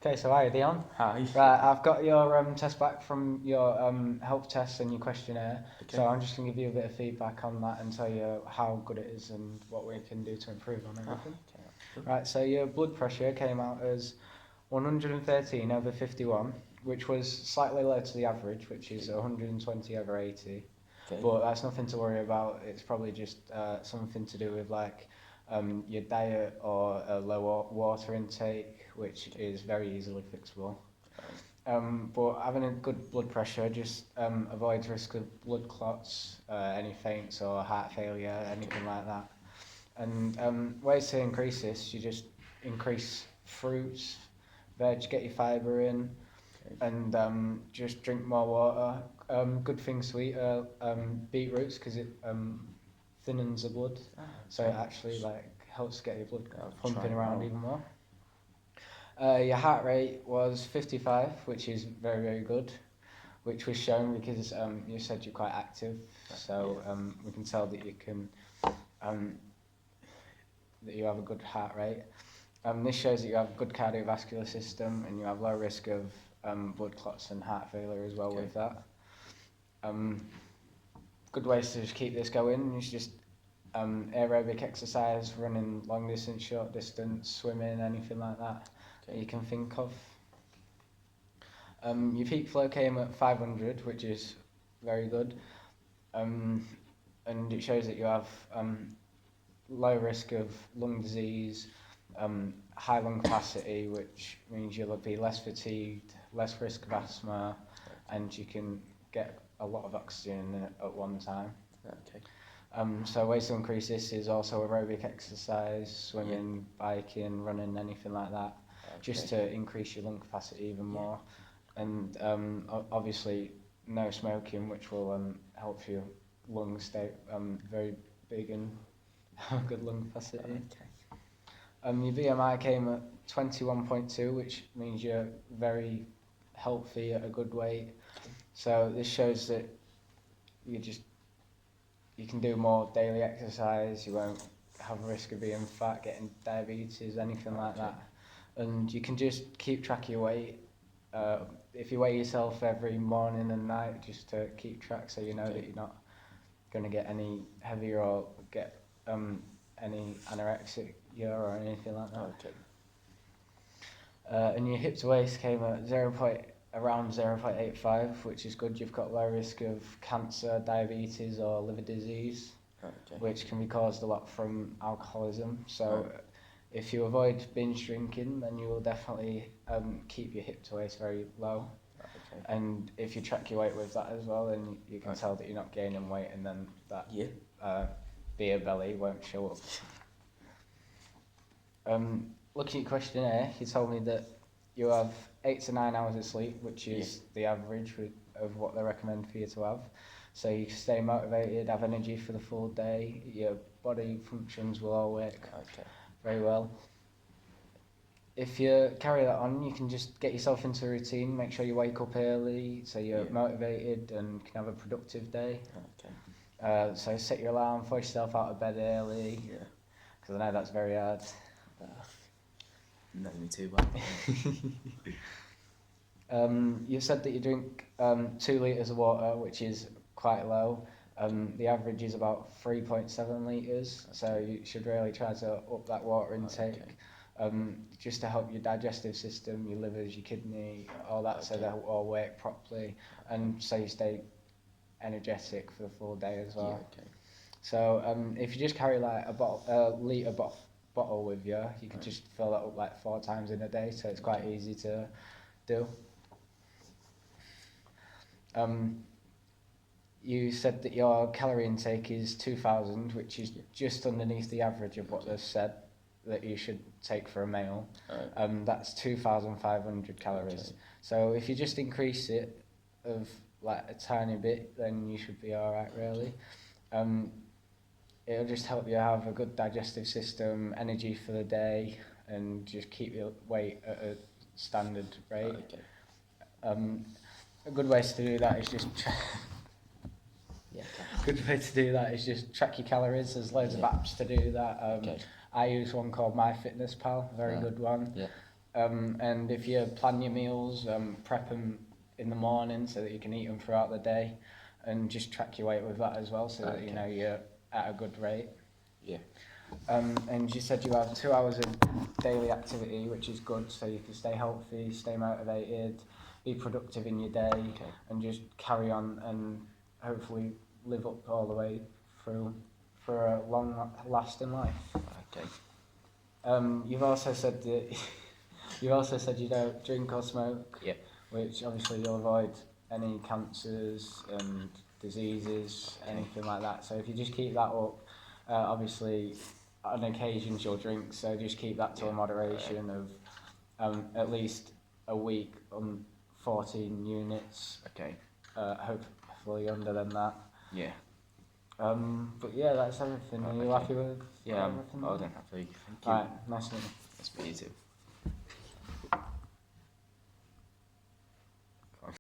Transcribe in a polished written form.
Okay, so hi, Dion. Hi. Right, I've got your test back from your health test and your questionnaire. Okay. So I'm just going to give you a bit of feedback on that and tell you how good it is and what we can do to improve on everything. Okay, that's good. Right, so your blood pressure came out as 113/51, which was slightly low to the average, which is 120/80. Okay. But that's nothing to worry about. It's probably just something to do with your diet or a low water intake, which is very easily fixable. But having a good blood pressure just avoids risk of blood clots, any faints or heart failure, anything like that. And ways to increase this, you just increase fruits, veg, get your fibre in, Okay. and just drink more water. Good things to eat are beetroots because it thinnens the blood, so it actually helps get your blood pumping around even more. Your heart rate was 55, which is very, very good, which was shown because you said you're quite active, so we can tell that you can that you have a good heart rate. This shows that you have a good cardiovascular system and you have low risk of blood clots and heart failure as well with that. Good ways to just keep this going is just aerobic exercise, running long distance, short distance, swimming, anything like that that you can think of. Your peak flow came at 500, which is very good, and it shows that you have low risk of lung disease, high lung capacity, which means you'll be less fatigued, less risk of asthma, and you can get a lot of oxygen at one time. Okay. So ways to increase this is also aerobic exercise, swimming, biking, running, anything like that, just to increase your lung capacity even more. And obviously no smoking, which will help your lungs stay very big and have good lung capacity. Your BMI came at 21.2, which means you're very healthy at a good weight. So this shows that you can do more daily exercise, you won't have a risk of being fat, getting diabetes, anything like that. And you can just keep track of your weight. If you weigh yourself every morning and night, just to keep track so you know that you're not going to get any heavier or get any anorexia or anything like that. And your hip to waist came at around 0.85, which is good. You've got low risk of cancer, diabetes or liver disease, which can be caused a lot from alcoholism. So if you avoid binge drinking, then you will definitely keep your hip to waist very low. And if you track your weight with that as well, then you can tell that you're not gaining weight, and then that beer belly won't show up. Looking at your questionnaire, he told me that you have 8 to 9 hours of sleep, which is the average of what they recommend for you to have. So you can stay motivated, have energy for the full day, your body functions will all work very well. If you carry that on, you can just get yourself into a routine, make sure you wake up early so you're motivated and can have a productive day. So set your alarm, force yourself out of bed early, because I know that's very hard. Not me too well. You said that you drink 2 litres of water, which is quite low. The average is about 3.7 litres, so you should really try to up that water intake. Just to help your digestive system, your livers, your kidney, all that, so they all work properly, and so you stay energetic for the full day as well. So if you just carry like a litre bottle with you, you can just fill that up like 4 times in a day, so it's quite easy to do. You said that your calorie intake is 2,000, which is just underneath the average of what they've said that you should take for a meal. That's 2,500 calories. So if you just increase it of like a tiny bit, then you should be alright really. It'll just help you have a good digestive system, energy for the day, and just keep your weight at a standard rate. A good way to do that is just track your calories. There's loads of apps to do that. I use one called MyFitnessPal, very good one. And if you plan your meals, prep them in the morning so that you can eat them throughout the day, and just track your weight with that as well, so that you know you're at a good rate. Yeah. And you said you have 2 hours of daily activity, which is good, so you can stay healthy, stay motivated, be productive in your day, and just carry on and hopefully live up all the way through for a long-lasting life. Okay. You've also said that you've also said you don't drink or smoke. Yep. Which obviously you'll avoid any cancers and diseases, anything like that. So if you just keep that up, obviously on occasions you'll drink, so just keep that to a moderation of at least a week on 14 units. Okay. Hopefully under than that. Yeah. But yeah, that's everything. Are you happy with Yeah, everything? I'm more than happy. Thank you. Right, nice to meet you. Nice to meet you too.